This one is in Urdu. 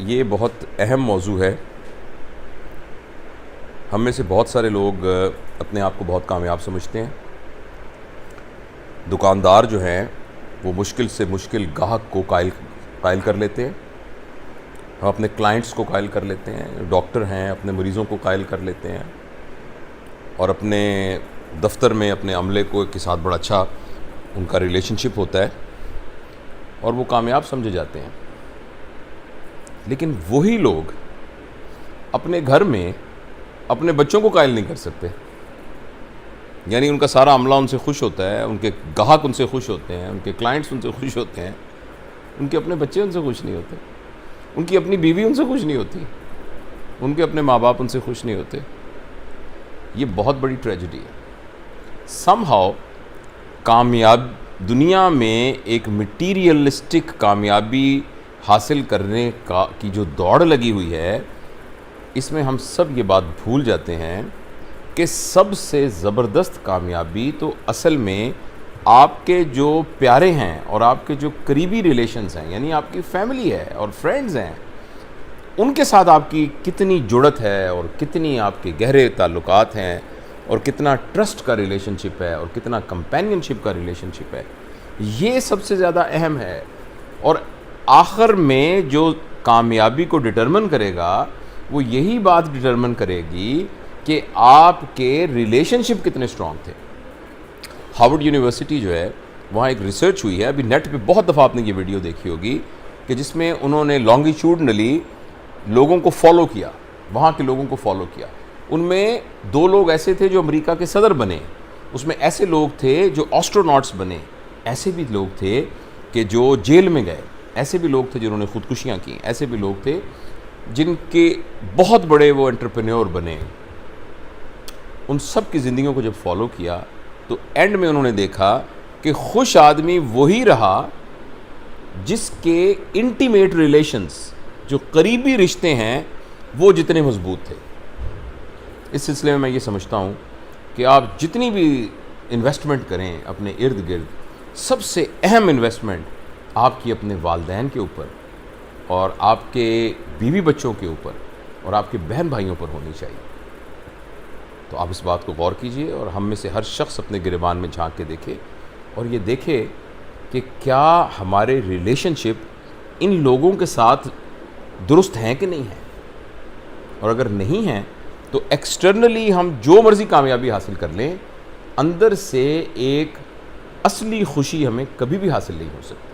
یہ بہت اہم موضوع ہے. ہم میں سے بہت سارے لوگ اپنے آپ کو بہت کامیاب سمجھتے ہیں. دکاندار جو ہیں وہ مشکل سے مشکل گاہک کو قائل کر لیتے ہیں. ہم اپنے کلائنٹس کو قائل کر لیتے ہیں. ڈاکٹر ہیں اپنے مریضوں کو قائل کر لیتے ہیں، اور اپنے دفتر میں اپنے عملے کے ساتھ بڑا اچھا ان کا ریلیشن شپ ہوتا ہے اور وہ کامیاب سمجھے جاتے ہیں. لیکن وہی لوگ اپنے گھر میں اپنے بچوں کو قائل نہیں کر سکتے. یعنی ان کا سارا عملہ ان سے خوش ہوتا ہے، ان کے گاہک ان سے خوش ہوتے ہیں، ان کے کلائنٹس ان سے خوش ہوتے ہیں، ان کے اپنے بچے ان سے خوش نہیں ہوتے، ان کی اپنی بیوی ان سے خوش نہیں ہوتی، ان کے اپنے ماں باپ ان سے خوش نہیں ہوتے. یہ بہت بڑی ٹریجڈی ہے. سم ہاؤ کامیاب دنیا میں ایک مٹیریلسٹک کامیابی حاصل کرنے کی جو دوڑ لگی ہوئی ہے، اس میں ہم سب یہ بات بھول جاتے ہیں کہ سب سے زبردست کامیابی تو اصل میں آپ کے جو پیارے ہیں اور آپ کے جو قریبی ریلیشنز ہیں، یعنی آپ کی فیملی ہے اور فرینڈز ہیں، ان کے ساتھ آپ کی کتنی جڑت ہے اور کتنی آپ کے گہرے تعلقات ہیں اور کتنا ٹرسٹ کا ریلیشن شپ ہے اور کتنا کمپینین شپ کا ریلیشن شپ ہے، یہ سب سے زیادہ اہم ہے. اور آخر میں جو کامیابی کو ڈٹرمن کرے گا وہ یہی بات ڈٹرمن کرے گی کہ آپ کے ریلیشن شپ کتنے اسٹرانگ تھے. ہارورڈ یونیورسٹی جو ہے وہاں ایک ریسرچ ہوئی ہے، ابھی نیٹ پہ بہت دفعہ آپ نے یہ ویڈیو دیکھی ہوگی، کہ جس میں انہوں نے لانگیٹیوڈنلی لوگوں کو فالو کیا، وہاں کے لوگوں کو فالو کیا. ان میں 2 لوگ ایسے تھے جو امریکہ کے صدر بنے، اس میں ایسے لوگ تھے جو آسٹروناٹس بنے، ایسے بھی لوگ تھے کہ جو جیل میں گئے، ایسے بھی لوگ تھے جنہوں نے خودکشیاں کی، ایسے بھی لوگ تھے جن کے بہت بڑے وہ انٹرپرینور بنے. ان سب کی زندگیوں کو جب فالو کیا تو اینڈ میں انہوں نے دیکھا کہ خوش آدمی وہی رہا جس کے انٹیمیٹ ریلیشنز، جو قریبی رشتے ہیں، وہ جتنے مضبوط تھے. اس سلسلے میں میں یہ سمجھتا ہوں کہ آپ جتنی بھی انویسٹمنٹ کریں اپنے ارد گرد، سب سے اہم انویسٹمنٹ آپ کی اپنے والدین کے اوپر اور آپ کے بیوی بچوں کے اوپر اور آپ کے بہن بھائیوں پر ہونی چاہیے. تو آپ اس بات کو غور کیجئے اور ہم میں سے ہر شخص اپنے گریبان میں جھانک کے دیکھے اور یہ دیکھے کہ کیا ہمارے ریلیشن شپ ان لوگوں کے ساتھ درست ہیں کہ نہیں ہیں. اور اگر نہیں ہیں تو ایکسٹرنلی ہم جو مرضی کامیابی حاصل کر لیں، اندر سے ایک اصلی خوشی ہمیں کبھی بھی حاصل نہیں ہو سکتی.